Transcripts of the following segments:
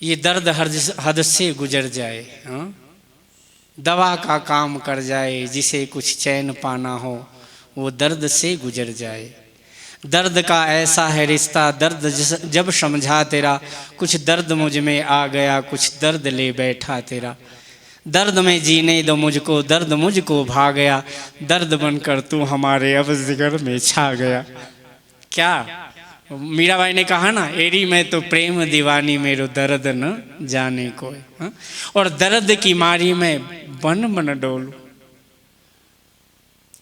ये दर्द हद से गुजर जाए, हाँ? दवा का काम कर जाए, जिसे कुछ चैन पाना हो वो दर्द से गुजर जाए। दर्द का ऐसा है रिश्ता, दर्द जब समझा तेरा, कुछ दर्द मुझ में आ गया, कुछ दर्द ले बैठा तेरा। दर्द में जीने दो मुझको, दर्द मुझको भा गया, दर्द बनकर तू हमारे अब जिगर में छा गया। क्या मीराबाई ने कहा ना, एरी में तो प्रेम दीवानी मेरो दर्द न जाने कोई, हाँ? और दर्द की मारी में बन बन डोलू।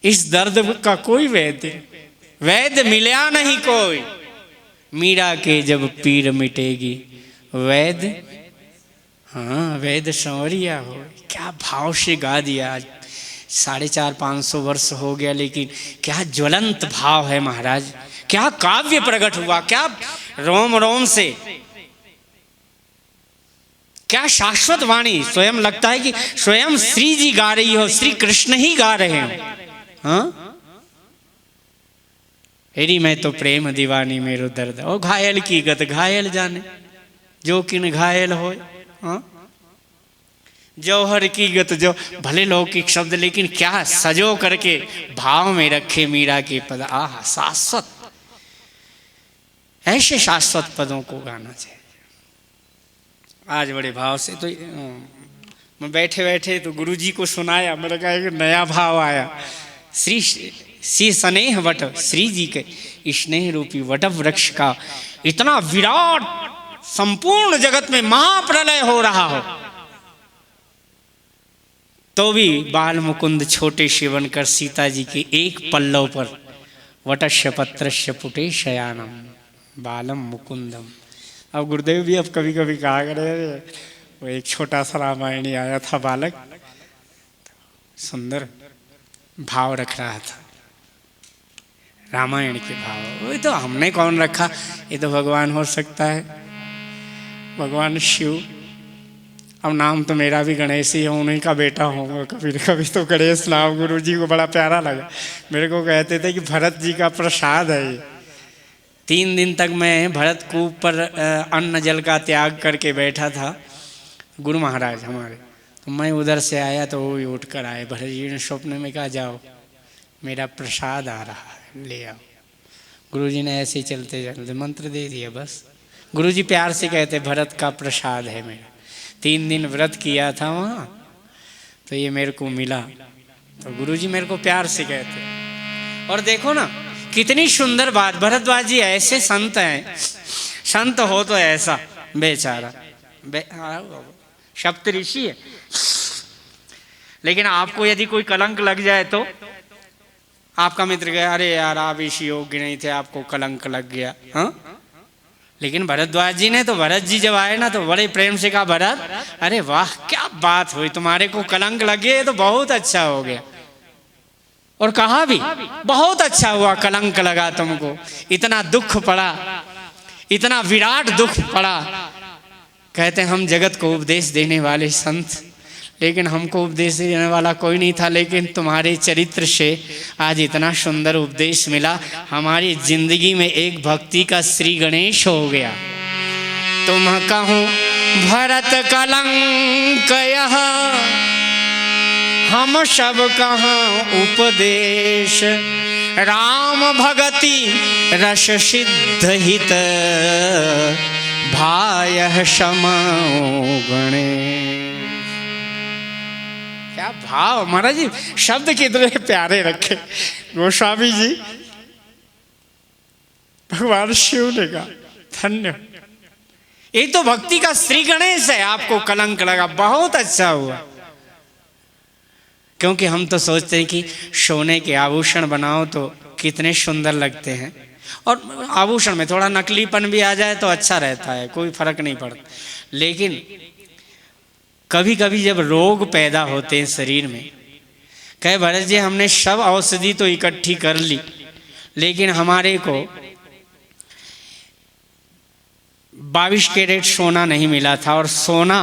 इस दर्द का कोई वैद्य मिला नहीं कोई, मीरा के जब पीर मिटेगी वैद्य, हाँ वैद्य संवरिया हो। क्या भाव से गा दिया। आज 450-500 वर्ष हो गया, लेकिन क्या ज्वलंत भाव है महाराज। क्या काव्य प्रकट हुआ, क्या रोम रोम से, क्या शाश्वत वाणी। स्वयं लगता है कि स्वयं श्री जी गा रही हो, श्री कृष्ण ही गा रहे हैं, हाँ? हेरी मैं तो प्रेम दीवानी मेरो दर्द, और घायल की गत घायल जाने, जो किन घायल हो, हाँ? जौहर की गत जो, भले लौकिक शब्द लेकिन क्या सजो करके भाव में रखे मीरा के पद। आह शाश्वत, ऐसे शाश्वत पदों को गाना चाहिए। आज बड़े भाव से तो मैं बैठे बैठे तो गुरुजी को सुनाया, मेरे का एक नया भाव आया। श्री स्नेह वट, श्री जी के स्नेह रूपी वट वृक्ष का इतना विराट, संपूर्ण जगत में महाप्रलय हो रहा हो, तो भी बाल मुकुंद छोटे से बनकर सीता जी के एक पल्लव पर वटस्य पत्रस्य पुटे शयानम बालम मुकुंदम। अब गुरुदेव भी अब कभी कभी कहा करे, वो एक छोटा सा रामायणी आया था बालक, सुंदर भाव रख रहा था, रामायण के भाव। वो तो हमने कौन रखा, ये तो भगवान हो सकता है, भगवान शिव। अब नाम तो मेरा भी गणेश ही है, उन्हीं का बेटा होगा कभी कभी तो गणेश नाम गुरु जी को बड़ा प्यारा लगा। मेरे को कहते थे कि भरत जी का प्रसाद है ये। 3 दिन तक मैं भरत कूप पर अन्न जल का त्याग करके बैठा था, गुरु महाराज हमारे, तो मैं उधर से आया तो वो भी उठ कर आए। भरत जी ने स्वप्न में कहा, जाओ मेरा प्रसाद आ रहा है, ले आओ। गुरु जी ने ऐसे ही चलते चलते मंत्र दे दिया बस। गुरु जी प्यार से कहते, भरत का प्रसाद है मेरा। 3 दिन व्रत किया था वहाँ, तो ये मेरे को मिला, तो गुरु जी मेरे को प्यार से कहते। और देखो ना कितनी सुंदर बात, भरद्वाज जी ऐसे संत हैं, संत हो तो ऐसा बेचारा सप्त ऋषि है, लेकिन आपको यदि कोई कलंक लग जाए तो आपका मित्र गया, अरे यार आप इसी योग्य नहीं थे, आपको कलंक लग गया, हाँ? लेकिन भरद्वाज जी ने तो, भरत जी जब आए ना तो बड़े प्रेम से कहा, भरत अरे वाह क्या बात हुई, तुम्हारे को कलंक लगे तो बहुत अच्छा हो गया। और कहा भी बहुत अच्छा हुआ कलंक लगा तुमको, इतना दुख पड़ा, इतना विराट दुख पड़ा। कहते हम जगत को उपदेश देने वाले संत, लेकिन हमको उपदेश देने वाला कोई नहीं था, लेकिन तुम्हारे चरित्र से आज इतना सुंदर उपदेश मिला, हमारी जिंदगी में एक भक्ति का श्री गणेश हो गया। तुम कहूँ भरत कलंक यह, हम सब कहाँ उपदेश, राम भगति रस सिद्ध हित, भाय समो गणेश। क्या भाव महाराज जी, शब्द कितने प्यारे रखे गोस्वामी जी। भगवान शिव ने कहा धन्य, ये तो भक्ति का श्री गणेश है, आपको कलंक लगा बहुत अच्छा हुआ। क्योंकि हम तो सोचते हैं कि सोने के आभूषण बनाओ तो कितने सुंदर लगते हैं, और आभूषण में थोड़ा नकलीपन भी आ जाए तो अच्छा रहता है, कोई फर्क नहीं पड़ता। लेकिन कभी कभी जब रोग पैदा होते हैं शरीर में, कहे भरत जी हमने सब औषधि तो इकट्ठी कर ली, लेकिन हमारे को 22 कैरेट सोना नहीं मिला था। और सोना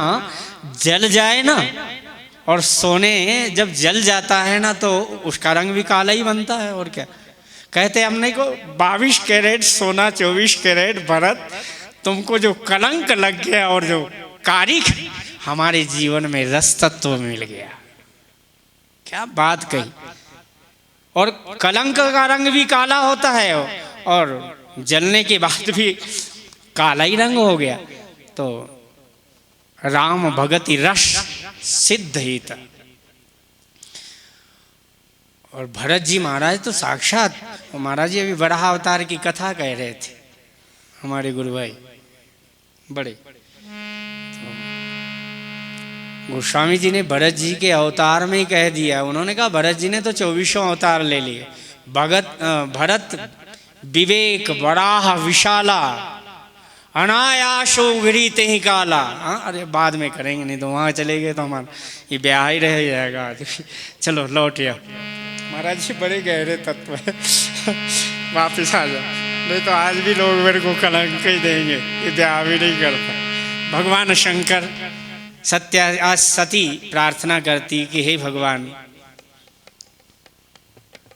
जल जाए ना, और सोने जब जल जाता है ना तो उसका रंग भी काला ही बनता है। और क्या कहते हमने को 22 कैरेट सोना, 24 कैरेट भरत, तुमको जो कलंक लग गया और जो कारिक हमारे जीवन में रस तत्व मिल गया। क्या बात कही। और कलंक का रंग भी काला होता है और जलने के बाद भी काला ही रंग हो गया। तो राम भगति रस सिद्ध ही था। और भरत जी महाराज तो साक्षात, महाराज जी अभी वराह अवतार की कथा कह रहे थे हमारे गुरु भाई बड़े। तो गोस्वामी जी ने भरत जी के अवतार में ही कह दिया। उन्होंने कहा भरत जी ने तो 24 अवतार ले लिए। भरत विवेक वराह विशाला अनायासो गृहीते ही काला। हाँ अरे बाद में करेंगे, नहीं तो वहाँ चले गए तो हमारा ये ब्याह ही रह जाएगा आज। चलो लौट आओ। महाराज जी बड़े गहरे तत्व है। वापिस आ जाओ, नहीं तो आज भी लोग मेरे को कलंक ही देंगे, ये ब्याह भी नहीं करता। भगवान शंकर आज सती प्रार्थना करती कि हे भगवान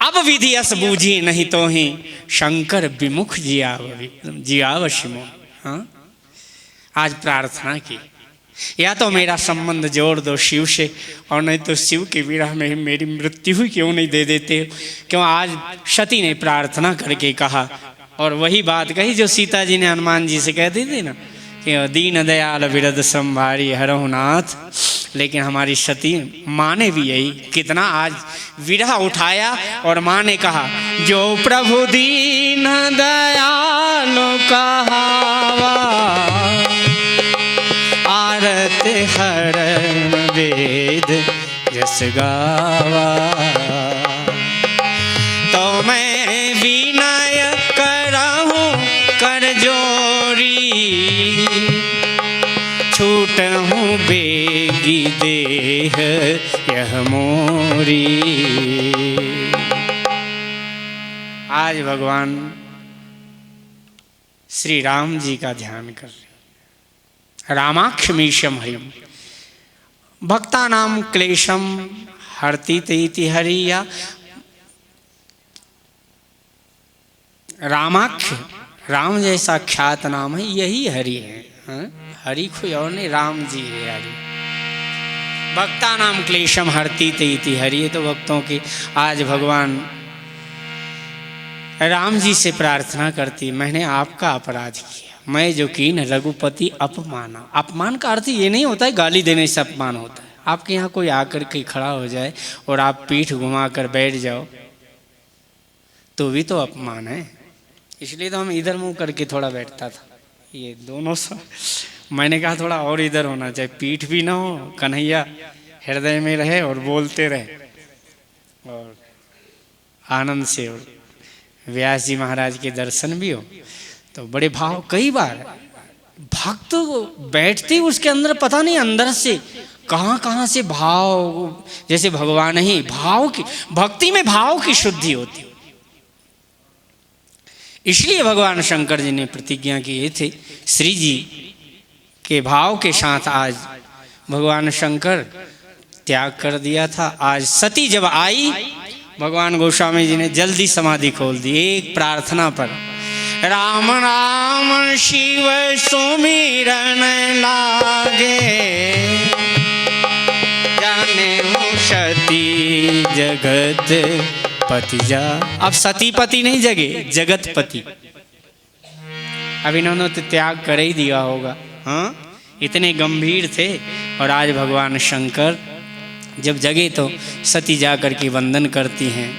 अब विधि अस बूझी नहीं तो ही शंकर विमुख जियाव शिमो। हाँ आज प्रार्थना की, या तो मेरा संबंध जोड़ दो शिव से, और नहीं तो शिव के विरह में मेरी मृत्यु ही क्यों नहीं दे देते। क्यों आज सती ने प्रार्थना करके कहा, और वही बात कही जो सीता जी ने हनुमान जी से कह दी थी ना कि दीन दयाल विरद संभारी हरहु नाथ। लेकिन हमारी सती माँ ने भी यही कितना आज विरह उठाया, और माँ ने कहा जो प्रभु दीन दयालु कहावा आरत हरण वेद जस गावा। तो मैं विनय करहूँ कर जोरी छूट हूँ बेगी देह यह मोरी। आज भगवान श्री राम जी का ध्यान कर रहे। रामाक्षमीशम हरिम भक्ता नाम क्लेशम हरति तेति हरि। या रामाक्ष राम जैसा ख्यात नाम है, यही हरि है। हरि कोई और नहीं, राम जी है हरि। भक्ता नाम क्लेशम हरति तेति हरि। तो भक्तों की आज भगवान राम जी से प्रार्थना करती, मैंने आपका अपराध किया, मैं जो कीन रघुपति अपमाना। अपमान का अर्थ ये नहीं होता है गाली देने से अपमान होता है। आपके यहाँ कोई आकर के खड़ा हो जाए और आप पीठ घुमा कर बैठ जाओ तो भी तो अपमान है। इसलिए तो हम इधर मुंह करके थोड़ा बैठता था, ये दोनों सा। मैंने कहा थोड़ा और इधर होना चाहिए, पीठ भी ना हो, कन्हैया हृदय में रहे और बोलते रहे और आनंद से, और व्यास जी महाराज के दर्शन भी हो तो बड़े भाव। कई बार भक्त बैठते उसके अंदर पता नहीं अंदर से कहाँ से भाव, जैसे भगवान ही भाव की, भक्ति में भाव की शुद्धि होती। इसलिए भगवान शंकर जी ने प्रतिज्ञा किए थे, श्री जी के भाव के साथ आज भगवान शंकर त्याग कर दिया था। आज सती जब आई, भगवान गोस्वामी जी ने जल्दी समाधि खोल दी एक प्रार्थना पर। राम राम शिव सुमिरन लागे जाने हूँ सती जगत पति जा। अब सती पति नहीं जगे, जगत पति। अब इन्होंने तो त्याग कर ही दिया होगा। हाँ इतने गंभीर थे। और आज भगवान शंकर जब जगे तो सती जाकर के वंदन करती हैं।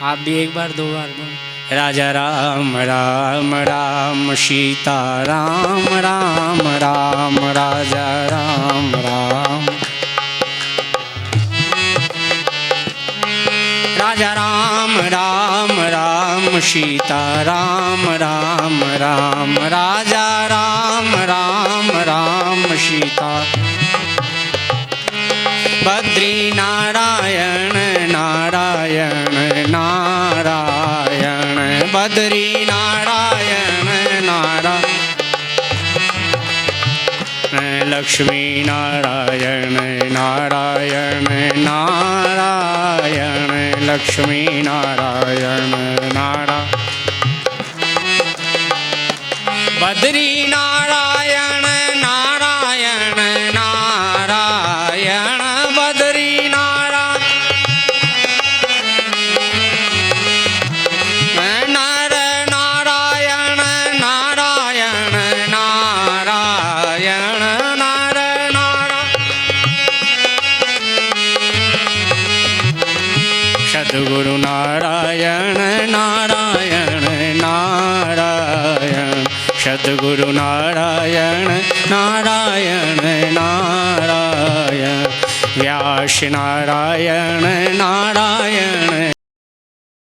आप भी एक बार दो बार बोल। राजा राम राम राम सीता राम राम राम राजा राम राम। राजा राम राम राम सीता राम राम राम राजा राम राम राम सीता। बद्री नारायण नारायण नारायण बद्री नारायण नारायण लक्ष्मी नारायण नारायण नारायण लक्ष्मी नारायण नारायण बद्री नारायण नारायण सद्गुरु नारायण नारायण नारायण, व्यास नारायण नारायण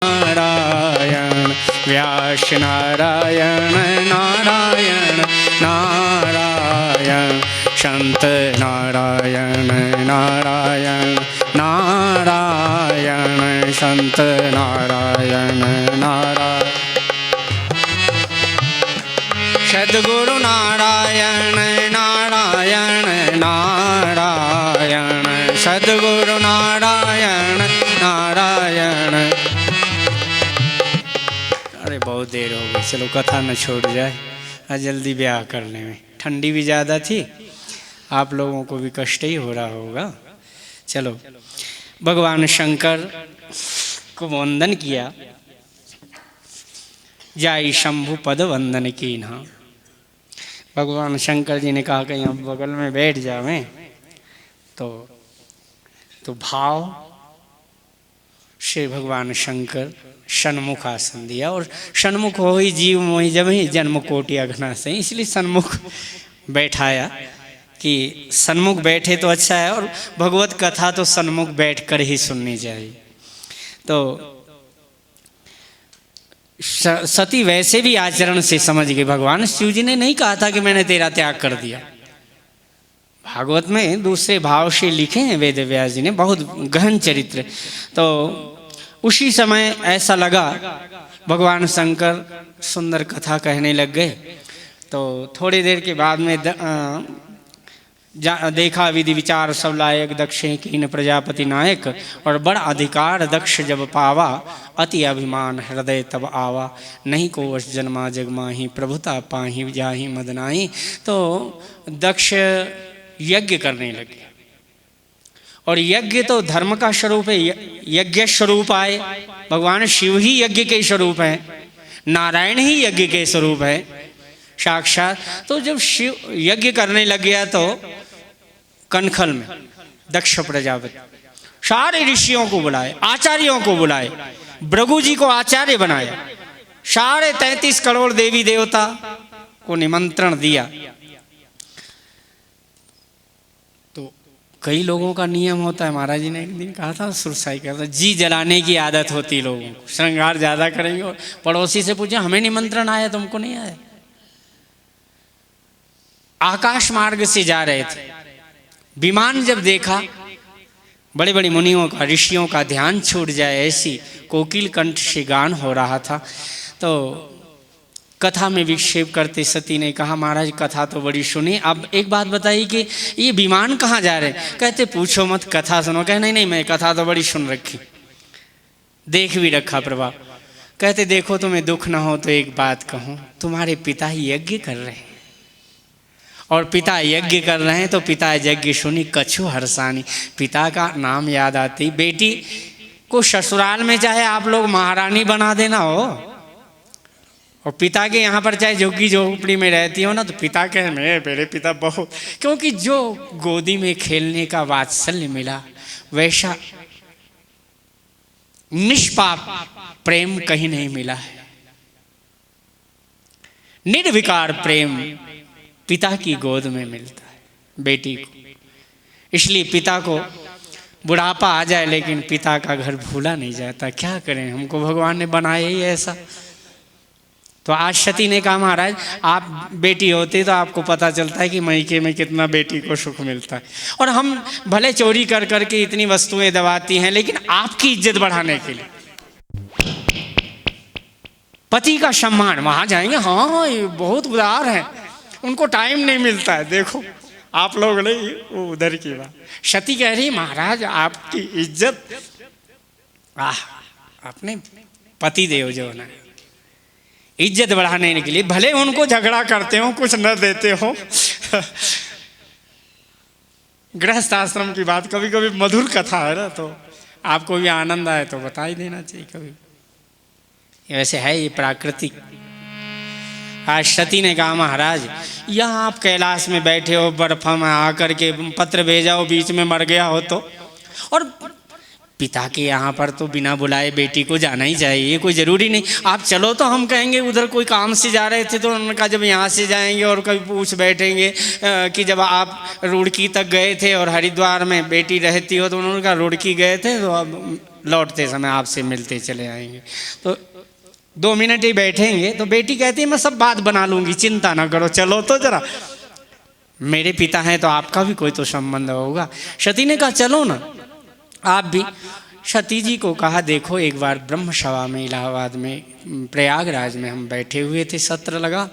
नारायण, व्यास नारायण नारायण नारायण, संत नारायण नारायण नारायण, संत नारायण नारायण। सद्गुरु नारायण नारायण नारायण, सद्गुरु नारायण नारायण। अरे बहुत देर हो गई, चलो कथा न छूट जाए, जल्दी ब्याह करने में। ठंडी भी ज़्यादा थी, आप लोगों को भी कष्ट ही हो रहा होगा। चलो, भगवान शंकर को वंदन किया, जाई शंभु पद वंदन की ना। भगवान शंकर जी ने कहा कि यहाँ बगल में बैठ जावें, तो भाव से भगवान शंकर सन्मुख आसन दिया। और सन्मुख हो ही जीव मोहि जब ही जन्म कोटि अघना से, इसलिए सन्मुख बैठाया कि सन्मुख बैठे तो अच्छा है, और भगवत कथा तो सन्मुख बैठकर ही सुननी चाहिए। तो सती वैसे भी आचरण से समझ गए, भगवान शिव जी ने नहीं कहा था कि मैंने तेरा त्याग कर दिया। भागवत में दूसरे भाव से लिखे हैं वेद व्यास जी ने, बहुत गहन चरित्र। तो उसी समय ऐसा लगा, भगवान शंकर सुंदर कथा कहने लग गए। तो थोड़ी देर के बाद में देखा विधि विचार सब लायक, दक्षिण कीन प्रजापति नायक, और बड़ा अधिकार दक्ष जब पावा, अति अभिमान हृदय तब आवा, नहीं को वश जन्मा जगमाही, प्रभुता पाही जाही मदनाही। तो दक्ष यज्ञ करने लगे, और यज्ञ तो धर्म का स्वरूप है, यज्ञ स्वरूप आए। भगवान शिव ही यज्ञ के स्वरूप हैं, नारायण ही यज्ञ के स्वरूप है साक्षात। तो जब शिव यज्ञ करने लग गया, तो कनखल में दक्ष प्रजापति सारे ऋषियों को बुलाए, आचार्यों को बुलाए, भृगु जी को आचार्य बनाया, सारे 33 करोड़ देवी देवता को निमंत्रण दिया। तो कई लोगों का नियम होता है, महाराज जी ने एक दिन कहा था, सुरसाई करता, जी जलाने की आदत होती लोगों को, श्रृंगार ज्यादा करेंगे। और पड़ोसी से पूछा, हमें निमंत्रण आया, तुमको नहीं आया? आकाश मार्ग से जा रहे थे, विमान जब देखा, बड़े बड़े मुनियों का, ऋषियों का ध्यान छूट जाए, ऐसी कोकिल कंठ से गान हो रहा था। तो कथा में विक्षेप करते सती ने कहा, महाराज कथा तो बड़ी सुनी, अब एक बात बताइए कि ये विमान कहाँ जा रहे? कहते पूछो मत, कथा सुनो। कहे नहीं नहीं, मैं कथा तो बड़ी सुन रखी, देख भी रखा प्रभाव। कहते देखो तुम्हें दुख ना हो तो एक बात कहूँ, तुम्हारे पिता यज्ञ कर रहे हैं, और पिता यज्ञ कर रहे हैं तो पिता यज्ञ सुनी कछु हर्षानी। पिता का नाम याद आती, बेटी को ससुराल में चाहे आप लोग महारानी बना देना हो, और पिता के यहाँ पर चाहे झुग्गी झोपड़ी में रहती हो ना, तो पिता के मेरे पिता बहुत, क्योंकि जो गोदी में खेलने का वात्सल्य मिला, वैसा निष्पाप प्रेम कहीं नहीं मिला है। निर्विकार प्रेम पिता की गोद में मिलता है बेटी को। इसलिए पिता को बुढ़ापा आ जाए, लेकिन पिता का घर भूला नहीं जाता। क्या करें, हमको भगवान ने बनाया ही ऐसा। तो आज सती ने कहा, महाराज आप बेटी होते तो आपको पता चलता है कि मायके में कितना बेटी को सुख मिलता है। और हम भले चोरी कर करके इतनी वस्तुएं दबाती हैं, लेकिन आपकी इज्जत बढ़ाने के लिए, पति का सम्मान, वहां जाएंगे, हाँ ये बहुत उदार है, उनको टाइम नहीं मिलता है। देखो आप लोग नहीं, वो उधर की बात। सती कह रही, महाराज आपकी इज्जत, अपने पति देव जो ना, इज्जत बढ़ाने के लिए भले उनको झगड़ा करते हो, कुछ न देते हो। गृहस्थ आश्रम की बात कभी कभी मधुर कथा है ना, तो आपको भी आनंद आए तो बता ही देना चाहिए कभी। वैसे है ये प्राकृतिक। आज सती ने कहा, महाराज यहाँ आप कैलाश में बैठे हो, बर्फ में आकर के पत्र भेजा हो, बीच में मर गया हो तो, और पिता के यहाँ पर तो बिना बुलाए बेटी को जाना ही चाहिए, कोई ज़रूरी नहीं। आप चलो तो हम कहेंगे उधर कोई काम से जा रहे थे तो उन्होंने कहा जब यहाँ से जाएंगे और कभी पूछ बैठेंगे कि जब आप रुड़की तक गए थे और हरिद्वार में बेटी रहती हो, तो उन्होंने कहा रुड़की गए थे तो अब लौटते समय आपसे मिलते चले आएंगे। तो 2 मिनट ही बैठेंगे तो बेटी कहती है मैं सब बात बना लूँगी, चिंता ना करो, चलो तो जरा, मेरे पिता हैं तो आपका भी कोई तो संबंध होगा। सती ने कहा चलो ना आप भी। सती जी को कहा देखो एक बार ब्रह्म सभा में इलाहाबाद में प्रयागराज में हम बैठे हुए थे, सत्र लगा,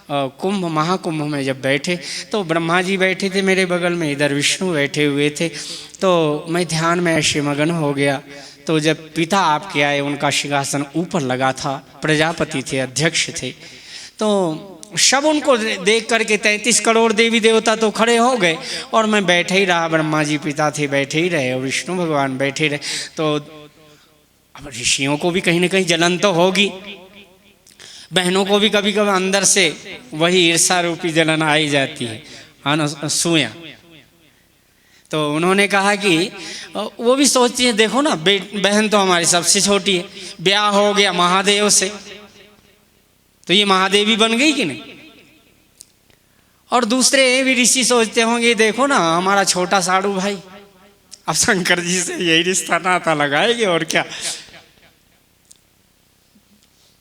कुंभ महाकुंभ में जब बैठे तो ब्रह्मा जी बैठे थे मेरे बगल में, इधर विष्णु बैठे हुए थे, तो मैं ध्यान में ऐसे मगन हो गया। तो जब पिता आपके आए उनका सिंहासन ऊपर लगा था, प्रजापति थे, अध्यक्ष थे, तो सब उनको देख करके 33 करोड़ देवी देवता तो खड़े हो गए और मैं बैठे ही रहा। ब्रह्मा जी पिता थे बैठे ही रहे और विष्णु भगवान बैठे रहे। तो अब ऋषियों को भी कहीं ना कहीं जलन तो होगी, बहनों को भी कभी कभी अंदर से वही ईर्षा रूपी जलन आ ही जाती है, अनसूया। तो उन्होंने कहा कि वो भी सोचती है देखो ना बहन तो हमारी सबसे छोटी है, ब्याह हो गया महादेव से तो ये महादेवी बन गई कि नहीं। और दूसरे भी ऋषि सोचते होंगे देखो ना हमारा छोटा साड़ू भाई, अब शंकर जी से यही रिश्ता नाता लगाएंगे और क्या,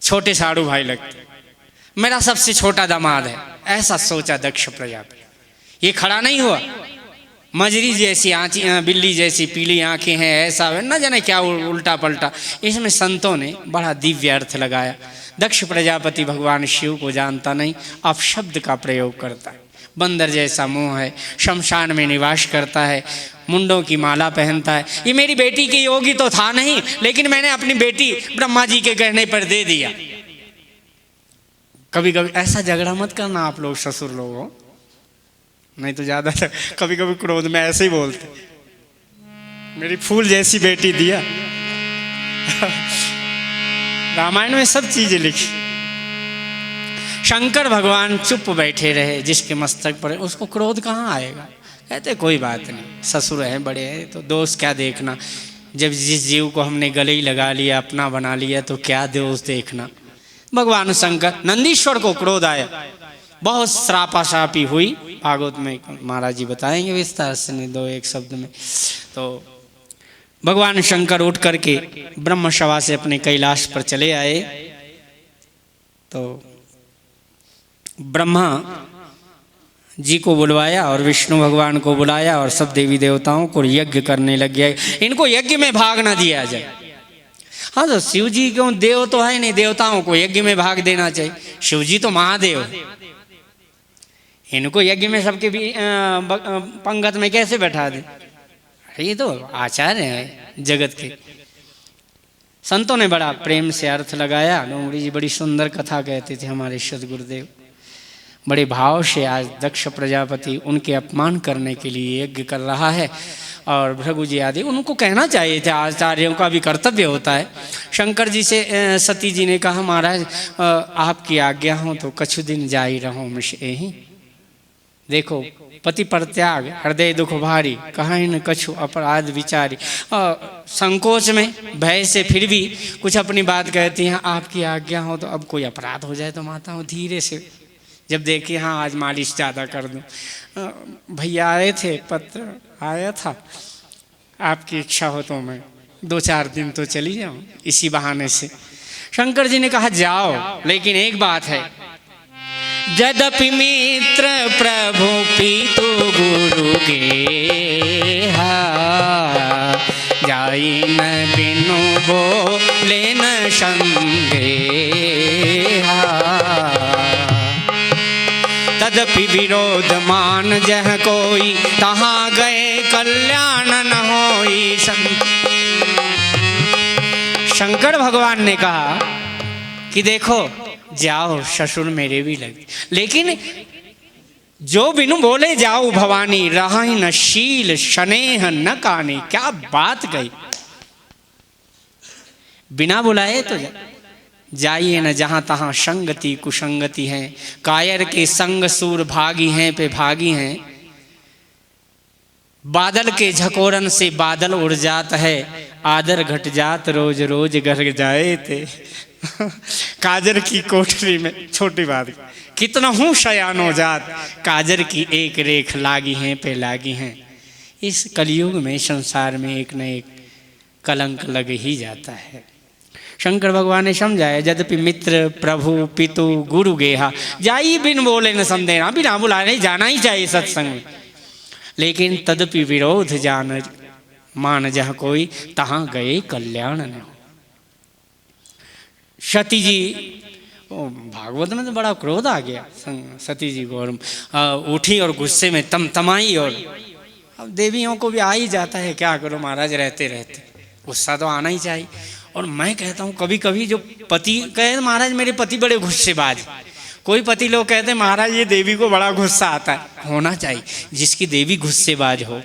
छोटे साड़ू भाई लगते, मेरा सबसे छोटा दामाद है, ऐसा सोचा दक्ष प्रजापति। ये खड़ा नहीं हुआ, मजरी जैसी आँखें, बिल्ली जैसी पीली आंखें हैं, ऐसा न जाने क्या उल्टा पलटा। इसमें संतों ने बड़ा दिव्य अर्थ लगाया। दक्ष प्रजापति भगवान शिव को जानता नहीं, अपशब्द का प्रयोग करता है। बंदर जैसा मुंह है, शमशान में निवास करता है, मुंडों की माला पहनता है। ये मेरी बेटी की योगी तो था नहीं, लेकिन मैंने अपनी बेटी ब्रह्मा जी के कहने पर दे दिया। कभी कभी ऐसा झगड़ा मत करना आप लोग, ससुर लोग हो, नहीं तो ज्यादा कभी कभी क्रोध में ऐसे ही बोलते, मेरी फूल जैसी बेटी दिया। रामायण में सब चीजें लिखी। शंकर भगवान चुप बैठे रहे, जिसके मस्तक पर उसको क्रोध कहाँ आएगा। कहते कोई बात नहीं, ससुर हैं बड़े हैं तो दोष क्या देखना, जब जिस जीव को हमने गले ही लगा लिया, अपना बना लिया, तो क्या दोष देखना। भगवान शंकर, नंदीश्वर को क्रोध आया, बहुत श्रापाशापी हुई, भागवत में महाराज जी बताएंगे विस्तार से, नहीं 2-1 शब्द में। तो भगवान शंकर उठ करके ब्रह्म सभा से अपने कैलाश पर चले आए। तो ब्रह्मा जी को बुलवाया और विष्णु भगवान को बुलाया और सब देवी देवताओं को यज्ञ करने लग गया। इनको यज्ञ में भाग ना दिया जाए। हाँ तो शिव जी क्यों, देव तो है नहीं, देवताओं को यज्ञ में भाग देना चाहिए। शिव जी तो महादेव है, इनको यज्ञ में सबके भी पंगत में कैसे बैठा दे। ये तो आचार्य है जगत के। संतों ने बड़ा प्रेम से अर्थ लगाया। डोंगरी जी बड़ी सुंदर कथा कहते थे हमारे सदगुरुदेव, बड़े भाव से आज दक्ष प्रजापति उनके अपमान करने के लिए यज्ञ कर रहा है। और भृगु जी आदि उनको कहना चाहिए था, आचार्यों का भी कर्तव्य होता है। शंकर जी से सती जी ने कहा महाराज आपकी आज्ञा हो तो कछु दिन जा ही रहो मिश ही। देखो पति परित्याग हृदय दुख भारी, कहाँ न कछु अपराध विचारी। संकोच में भय से फिर भी कुछ अपनी बात कहती हैं, आपकी आज्ञा हो तो अब कोई अपराध हो जाए तो माता हूँ धीरे से, जब देखिए हाँ आज मालिश ज़्यादा कर दूँ। भैया आए थे, पत्र आया था, आपकी इच्छा हो तो मैं 2-4 दिन तो चली जाऊँ इसी बहाने से। शंकर जी ने कहा जाओ, लेकिन एक बात है, यद्यपि मित्र प्रभु पितु गुरु के जाई न बिनु बोले न संगे। तदपि विरोध मान जह कोई, तहाँ गए कल्याण न होई। शंकर भगवान ने कहा कि देखो जाओ ससुर मेरे भी लगे, लेकिन जो बिनु बोले जाओ भवानी, रही न शील स्नेह न कानी। क्या बात गई, बिना बुलाए तो जाइए न जहाँ तहाँ संगति कुसंगति है। कायर के संग सूर भागी हैं पे भागी हैं। बादल के झकोरन से बादल उड़ जाता है, आदर घट जात रोज रोज घर जाए थे। काजर की कोठरी में, छोटी बात, कितना हूँ शयानो जात, काजर की एक रेख लागी हैं पे लागी हैं। इस कलयुग में संसार में एक न एक कलंक लग ही जाता है। शंकर भगवान ने समझाया, यद्यपि मित्र प्रभु पितु गुरु गेहा, जाई बिन बोले न समझेना, बिना बुलाए जाना ही चाहिए सत्संग में। लेकिन तदपि विरोध जान मान जहाँ कोई, तहाँ गए कल्याण न हो। सती जी, भागवत में तो बड़ा क्रोध आ गया सती जी को, और उठी और गुस्से में तमतमाई। और अब देवियों को भी आ ही जाता है, क्या करो महाराज, रहते रहते गुस्सा तो आना ही चाहिए। और मैं कहता हूँ कभी कभी जो पति कहे महाराज मेरे पति बड़े गुस्सेबाज, कोई पति लोग कहते हैं महाराज ये देवी को बड़ा गुस्सा आता है। होना चाहिए, जिसकी देवी गुस्सेबाज हो